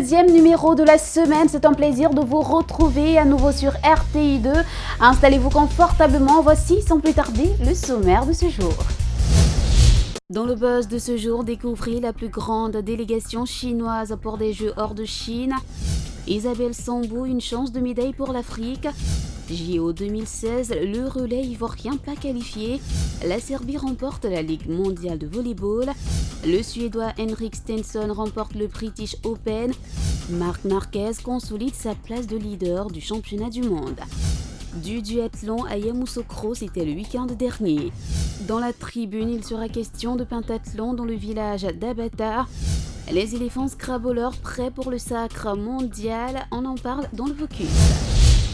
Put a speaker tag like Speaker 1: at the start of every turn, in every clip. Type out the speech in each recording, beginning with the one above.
Speaker 1: deuxième numéro de la semaine. C'est un plaisir de vous retrouver à nouveau sur RTI2. Installez-vous confortablement. Voici sans plus tarder le sommaire de ce jour. Dans le buzz de ce jour, découvrez la plus grande délégation chinoise pour des Jeux hors de Chine. Isabelle Sambou, une chance de médaille pour l'Afrique. JO 2016, le relais ivoirien pas qualifié. La Serbie remporte la Ligue mondiale de volleyball. Le Suédois Henrik Stenson remporte le British Open. Marc Marquez consolide sa place de leader du championnat du monde. Du duathlon à Yamoussoukro, c'était le week-end dernier. Dans la tribune, il sera question de pentathlon dans le village d'Abata. Les éléphants scrabbleurs prêts pour le sacre mondial, on en parle dans le focus.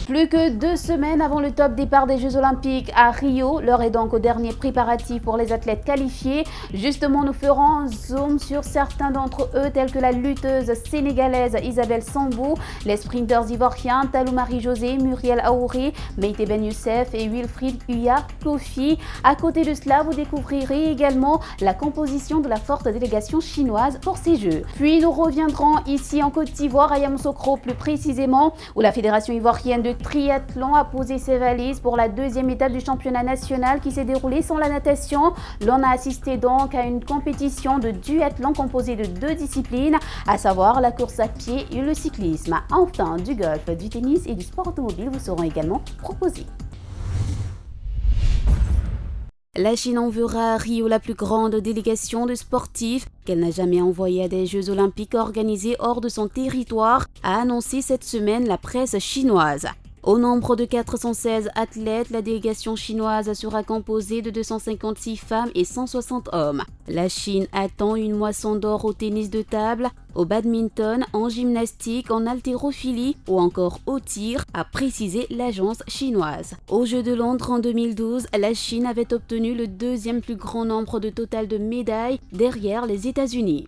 Speaker 1: Plus que 2 semaines avant le top départ des Jeux Olympiques à Rio, l'heure est donc au dernier préparatif pour les athlètes qualifiés. Justement, nous ferons un zoom sur certains d'entre eux, tels que la lutteuse sénégalaise Isabelle Sambou, les sprinteurs ivoiriens Talou Marie-José, Muriel Aouri, Meïté Ben Youssef et Wilfried Uya Kofi. À côté de cela, vous découvrirez également la composition de la forte délégation chinoise pour ces Jeux. Puis nous reviendrons ici en Côte d'Ivoire, à Yamoussoukro plus précisément, où la Fédération ivoirienne de triathlon a posé ses valises pour la deuxième étape du championnat national qui s'est déroulée sans la natation. L'on a assisté donc à une compétition de duathlon composée de 2 disciplines, à savoir la course à pied et le cyclisme. Enfin, du golf, du tennis et du sport automobile vous seront également proposés. La Chine enverra à Rio la plus grande délégation de sportifs qu'elle n'a jamais envoyée à des Jeux olympiques organisés hors de son territoire, a annoncé cette semaine la presse chinoise. Au nombre de 416 athlètes, la délégation chinoise sera composée de 256 femmes et 160 hommes. La Chine attend une moisson d'or au tennis de table, au badminton, en gymnastique, en haltérophilie ou encore au tir, a précisé l'agence chinoise. Aux Jeux de Londres en 2012, la Chine avait obtenu le deuxième plus grand nombre de total de médailles derrière les États-Unis.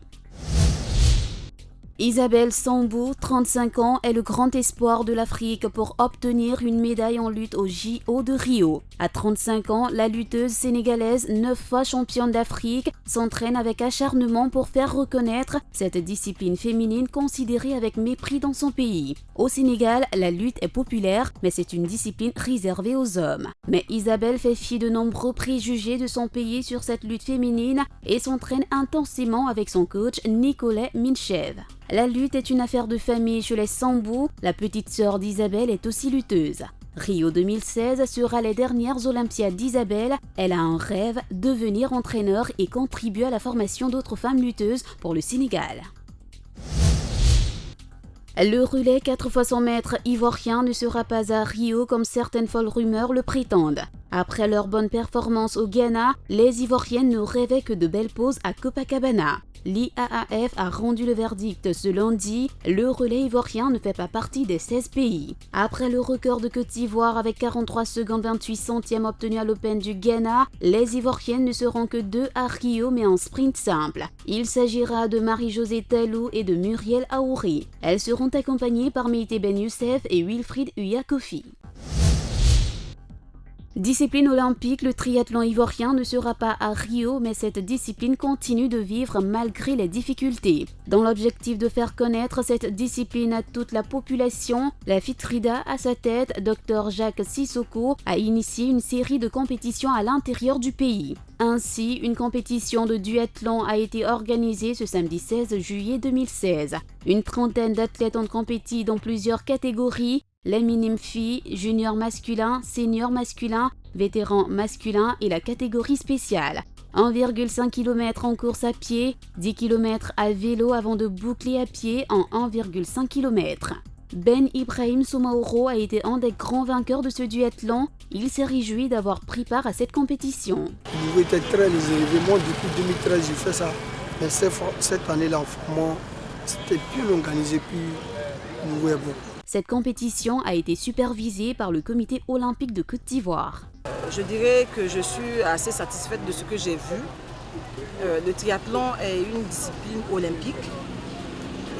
Speaker 1: Isabelle Sambou, 35 ans, est le grand espoir de l'Afrique pour obtenir une médaille en lutte au JO de Rio. À 35 ans, la lutteuse sénégalaise, 9 fois championne d'Afrique, s'entraîne avec acharnement pour faire reconnaître cette discipline féminine considérée avec mépris dans son pays. Au Sénégal, la lutte est populaire, mais c'est une discipline réservée aux hommes. Mais Isabelle fait fi de nombreux préjugés de son pays sur cette lutte féminine et s'entraîne intensément avec son coach Nicolas Minchev. La lutte est une affaire de famille chez les Sambou. La petite sœur d'Isabelle est aussi lutteuse. Rio 2016 sera les dernières Olympiades d'Isabelle. Elle a un rêve, devenir entraîneur et contribuer à la formation d'autres femmes lutteuses pour le Sénégal. Le relais 4 x 100 mètres ivoirien ne sera pas à Rio comme certaines folles rumeurs le prétendent. Après leur bonne performance au Ghana, les Ivoiriennes ne rêvaient que de belles pauses à Copacabana. L'IAAF a rendu le verdict ce lundi, le relais ivoirien ne fait pas partie des 16 pays. Après le record de Côte d'Ivoire avec 43 secondes 28 centièmes obtenu à l'Open du Ghana, les Ivoiriennes ne seront que 2 à Rio mais en sprint simple. Il s'agira de Marie-José Talou et de Muriel Aouri. Elles seront accompagnées par Meïté Ben Youssef et Wilfried Uya Kofi. Discipline olympique, le triathlon ivoirien ne sera pas à Rio, mais cette discipline continue de vivre malgré les difficultés. Dans l'objectif de faire connaître cette discipline à toute la population, la FITRIDA à sa tête, Dr Jacques Sissoko, a initié une série de compétitions à l'intérieur du pays. Ainsi, une compétition de duathlon a été organisée ce samedi 16 juillet 2016. Une trentaine d'athlètes ont compéti dans plusieurs catégories. Les minimes filles, junior masculin, senior masculin, vétéran masculin et la catégorie spéciale. 1,5 km en course à pied, 10 km à vélo avant de boucler à pied en 1,5 km. Ben Ibrahim Soumaoro a été un des grands vainqueurs de ce duathlon. Il s'est réjoui d'avoir pris part à cette compétition.
Speaker 2: Le niveau était très élevé. Moi, depuis 2013, j'ai fait ça. Mais cette année-là, vraiment, c'était plus organisé, plus le niveau est bon.
Speaker 1: Cette compétition a été supervisée par le Comité olympique de Côte d'Ivoire.
Speaker 3: Je dirais que je suis assez satisfaite de ce que j'ai vu. Le triathlon est une discipline olympique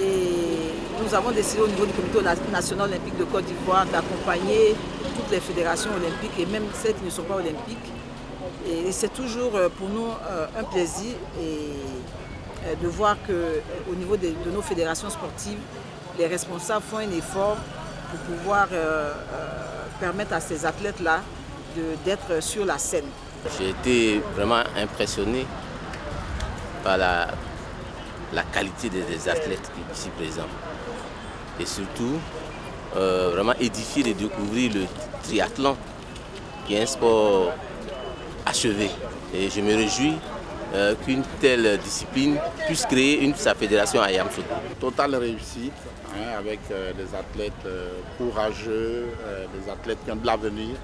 Speaker 3: et nous avons décidé au niveau du Comité national olympique de Côte d'Ivoire d'accompagner toutes les fédérations olympiques et même celles qui ne sont pas olympiques. Et c'est toujours pour nous un plaisir de voir qu'au niveau de nos fédérations sportives, les responsables font un effort pour pouvoir permettre à ces athlètes-là d'être sur la scène.
Speaker 4: J'ai été vraiment impressionné par la qualité des athlètes ici présents. Et surtout, vraiment édifié de découvrir le triathlon, qui est un sport achevé. Et je me réjouis qu'une telle discipline puisse créer sa fédération à Yamoussoukro.
Speaker 5: Totale réussite, avec des athlètes courageux, des athlètes qui ont de l'avenir.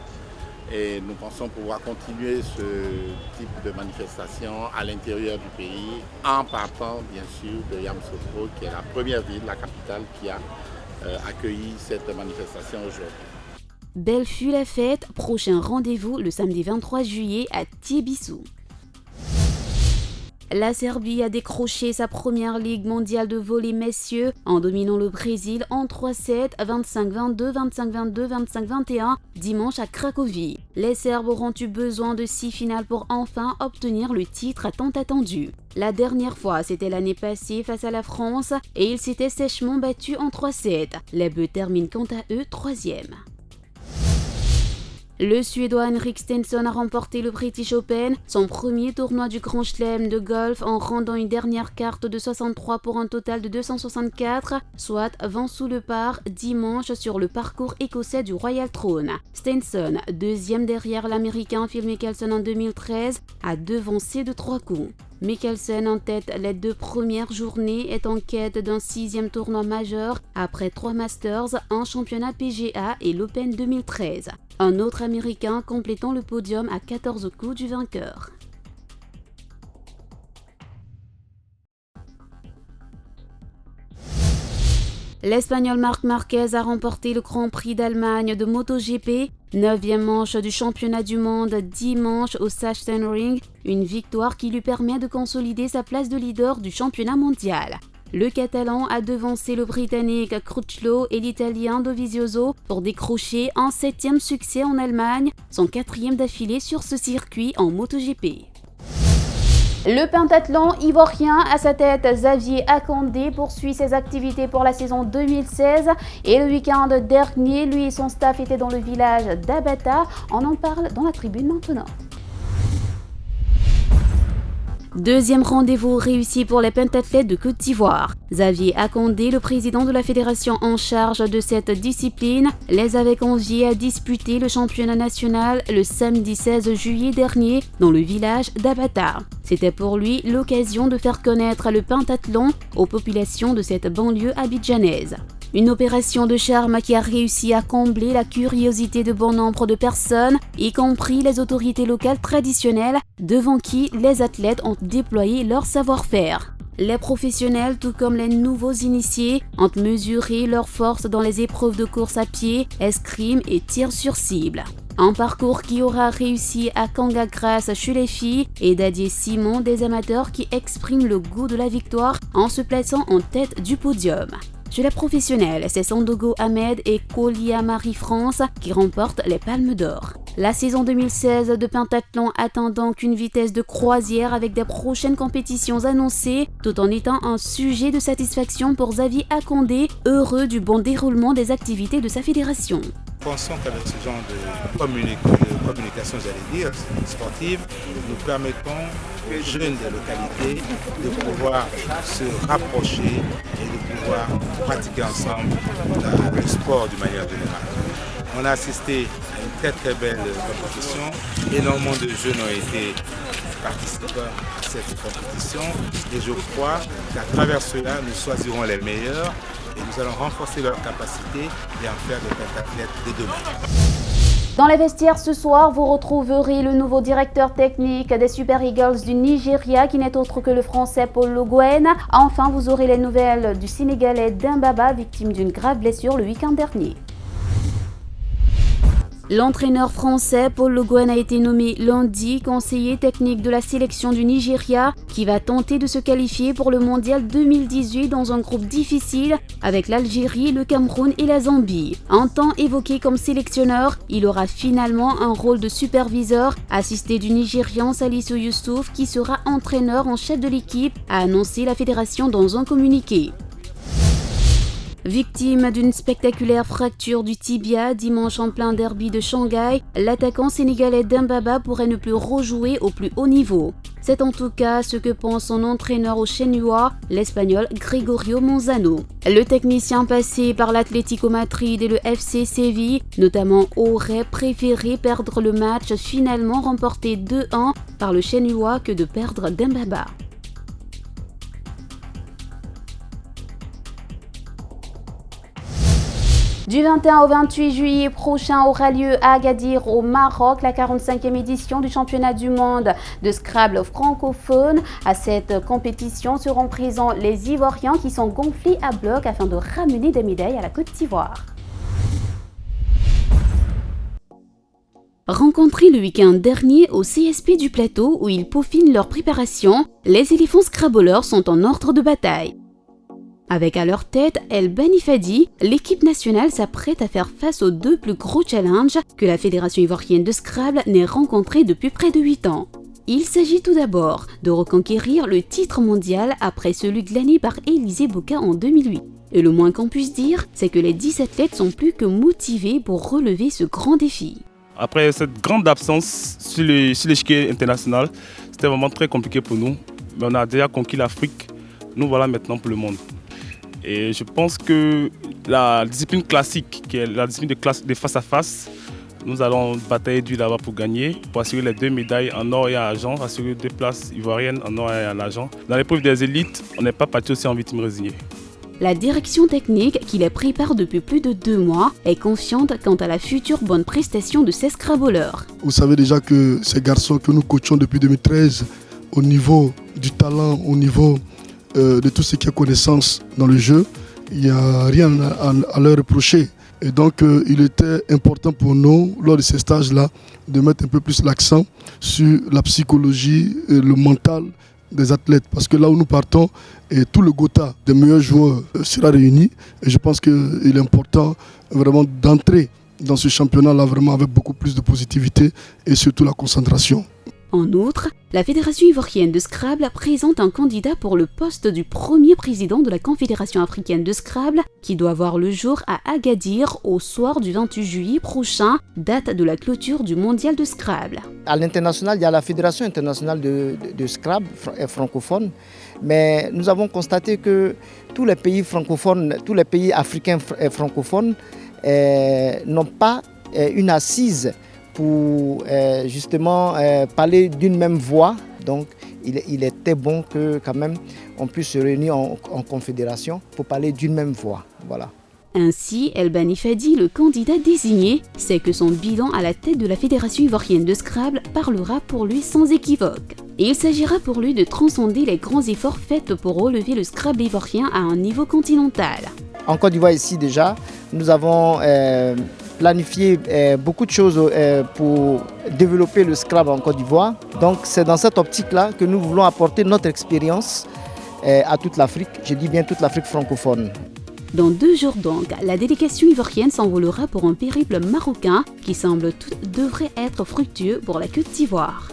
Speaker 5: Et nous pensons pouvoir continuer ce type de manifestation à l'intérieur du pays, en partant bien sûr de Yamoussoukro, qui est la première ville, la capitale, qui a accueilli cette manifestation aujourd'hui.
Speaker 1: Belle fut la fête, prochain rendez-vous le samedi 23 juillet à Tbilissi. La Serbie a décroché sa première Ligue mondiale de volley messieurs en dominant le Brésil en 3-7, 25-22, 25-22, 25-21 dimanche à Cracovie. Les Serbes auront eu besoin de 6 finales pour enfin obtenir le titre tant attendu. La dernière fois, c'était l'année passée face à la France et ils s'étaient sèchement battus en 3-7. Les Bleus terminent quant à eux 3e. Le Suédois Henrik Stenson a remporté le British Open, son premier tournoi du Grand Chelem de golf en rendant une dernière carte de 63 pour un total de 264, soit 20 sous le par dimanche sur le parcours écossais du Royal Throne. Stenson, deuxième derrière l'Américain Phil Mickelson en 2013, a devancé de 3 coups. Mickelson en tête les 2 premières journées est en quête d'un 6e tournoi majeur après 3 Masters, un championnat PGA et l'Open 2013. Un autre Américain complétant le podium à 14 coups du vainqueur. L'Espagnol Marc Marquez a remporté le Grand Prix d'Allemagne de MotoGP, 9e manche du championnat du monde dimanche au Sachsenring, une victoire qui lui permet de consolider sa place de leader du championnat mondial. Le Catalan a devancé le Britannique Crutchlow et l'Italien Dovizioso pour décrocher un 7e succès en Allemagne, son 4e d'affilée sur ce circuit en MotoGP. Le pentathlon ivoirien à sa tête, Xavier Akandé poursuit ses activités pour la saison 2016 et le week-end dernier, lui et son staff étaient dans le village d'Abata. On en parle dans la tribune maintenant. Deuxième rendez-vous réussi pour les pentathlètes de Côte d'Ivoire. Xavier Akandé, le président de la fédération en charge de cette discipline, les avait conviés à disputer le championnat national le samedi 16 juillet dernier dans le village d'Abata. C'était pour lui l'occasion de faire connaître le pentathlon aux populations de cette banlieue abidjanaise. Une opération de charme qui a réussi à combler la curiosité de bon nombre de personnes, y compris les autorités locales traditionnelles, devant qui les athlètes ont déployé leur savoir-faire. Les professionnels, tout comme les nouveaux initiés, ont mesuré leur force dans les épreuves de course à pied, escrime et tir sur cible. Un parcours qui aura réussi à Kanga grâce chez les filles et Dadier Simon des amateurs qui expriment le goût de la victoire en se plaçant en tête du podium. Chez les professionnels, c'est Sandogo Ahmed et Kolia Marie-France qui remportent les palmes d'or. La saison 2016 de pentathlon atteint donc une vitesse de croisière avec des prochaines compétitions annoncées, tout en étant un sujet de satisfaction pour Xavier Akandé, heureux du bon déroulement des activités de sa fédération.
Speaker 6: Pensons qu'avec ce genre de communication, sportive, nous permettons aux jeunes des localités de pouvoir se rapprocher et de pouvoir pratiquer ensemble le sport d'une manière générale. On a assisté à une très très belle compétition. Énormément de jeunes ont été participants à cette compétition et je crois qu'à travers cela, nous choisirons les meilleurs et nous allons renforcer leur capacité et en faire des pentathlètes de demain.
Speaker 1: Dans les vestiaires ce soir, vous retrouverez le nouveau directeur technique des Super Eagles du Nigeria qui n'est autre que le français Paul Le Guen. Enfin, vous aurez les nouvelles du Sénégalais Dembaba, victime d'une grave blessure le week-end dernier. L'entraîneur français Paul Le Guen a été nommé lundi conseiller technique de la sélection du Nigeria qui va tenter de se qualifier pour le mondial 2018 dans un groupe difficile avec l'Algérie, le Cameroun et la Zambie. En temps évoqué comme sélectionneur, il aura finalement un rôle de superviseur assisté du Nigérian Salisu Youssouf qui sera entraîneur en chef de l'équipe, a annoncé la fédération dans un communiqué. Victime d'une spectaculaire fracture du tibia dimanche en plein derby de Shanghai, l'attaquant sénégalais Dembaba pourrait ne plus rejouer au plus haut niveau. C'est en tout cas ce que pense son entraîneur au Chenois, l'Espagnol Gregorio Manzano. Le technicien passé par l'Atlético Madrid et le FC Séville, notamment, aurait préféré perdre le match finalement remporté 2-1 par le Chenois que de perdre Dembaba. Du 21 au 28 juillet prochain aura lieu à Agadir au Maroc la 45e édition du championnat du monde de Scrabble francophone. À cette compétition seront présents les Ivoiriens qui sont gonflés à bloc afin de ramener des médailles à la Côte d'Ivoire. Rencontrés le week-end dernier au CSP du Plateau où ils peaufinent leur préparation, les éléphants scrabbleurs sont en ordre de bataille. Avec à leur tête El Bani Fadi, l'équipe nationale s'apprête à faire face aux deux plus gros challenges que la Fédération ivoirienne de Scrabble n'ait rencontrés depuis près de 8 ans. Il s'agit tout d'abord de reconquérir le titre mondial après celui glané par Élisée Boka en 2008. Et le moins qu'on puisse dire, c'est que les 10 athlètes sont plus que motivés pour relever ce grand défi.
Speaker 7: Après cette grande absence sur l'échiquier international, c'était vraiment très compliqué pour nous. Mais on a déjà conquis l'Afrique, nous voilà maintenant pour le monde. Et je pense que la discipline classique, qui est la discipline de face à face, nous allons batailler dur là-bas pour gagner, pour assurer les 2 médailles en or et en argent, assurer 2 places ivoiriennes en or et en argent. Dans l'épreuve des élites, on n'est pas parti aussi en victime résignée.
Speaker 1: La direction technique, qui les prépare depuis plus de 2 mois, est confiante quant à la future bonne prestation de ces scrabbleurs.
Speaker 2: Vous savez déjà que ces garçons que nous coachons depuis 2013, au niveau du talent, au niveau de tout ce qui est connaissance dans le jeu, il n'y a rien à leur reprocher. Et donc il était important pour nous, lors de ces stages-là, de mettre un peu plus l'accent sur la psychologie et le mental des athlètes. Parce que là où nous partons, et tout le quota des meilleurs joueurs sera réuni. Et je pense qu'il est important vraiment d'entrer dans ce championnat-là vraiment avec beaucoup plus de positivité et surtout la concentration.
Speaker 1: En outre, la Fédération ivoirienne de Scrabble présente un candidat pour le poste du premier président de la Confédération africaine de Scrabble qui doit voir le jour à Agadir au soir du 28 juillet prochain, date de la clôture du mondial de Scrabble.
Speaker 8: À l'international, il y a la Fédération internationale de Scrabble francophone, mais nous avons constaté que tous les pays francophones, tous les pays africains francophones n'ont pas une assise pour justement parler d'une même voix. Donc il était bon que quand même on puisse se réunir en confédération pour parler d'une même voix. Voilà.
Speaker 1: Ainsi, El Bani Fadi, le candidat désigné, sait que son bilan à la tête de la Fédération ivoirienne de Scrabble parlera pour lui sans équivoque. Et il s'agira pour lui de transcender les grands efforts faits pour relever le Scrabble ivoirien à un niveau continental.
Speaker 8: En Côte d'Ivoire ici déjà, nous avons planifié beaucoup de choses pour développer le Scrabble en Côte d'Ivoire. Donc c'est dans cette optique-là que nous voulons apporter notre expérience à toute l'Afrique, je dis bien toute l'Afrique francophone.
Speaker 1: Dans 2 jours donc, la délégation ivoirienne s'envolera pour un périple marocain qui semble tout devrait être fructueux pour la Côte d'Ivoire.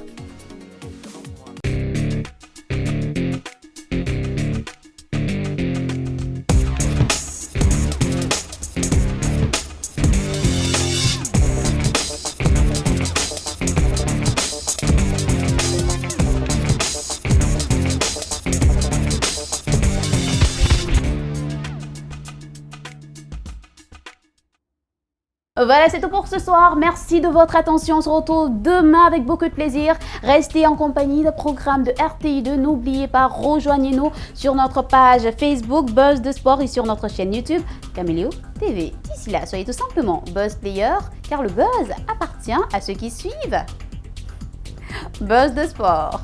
Speaker 1: Voilà, c'est tout pour ce soir. Merci de votre attention. On se retrouve demain avec beaucoup de plaisir. Restez en compagnie des programmes de RTI2. N'oubliez pas, rejoignez-nous sur notre page Facebook Buzz de Sport et sur notre chaîne YouTube Caméléo TV. D'ici là, soyez tout simplement Buzz Player, car le buzz appartient à ceux qui suivent. Buzz de Sport.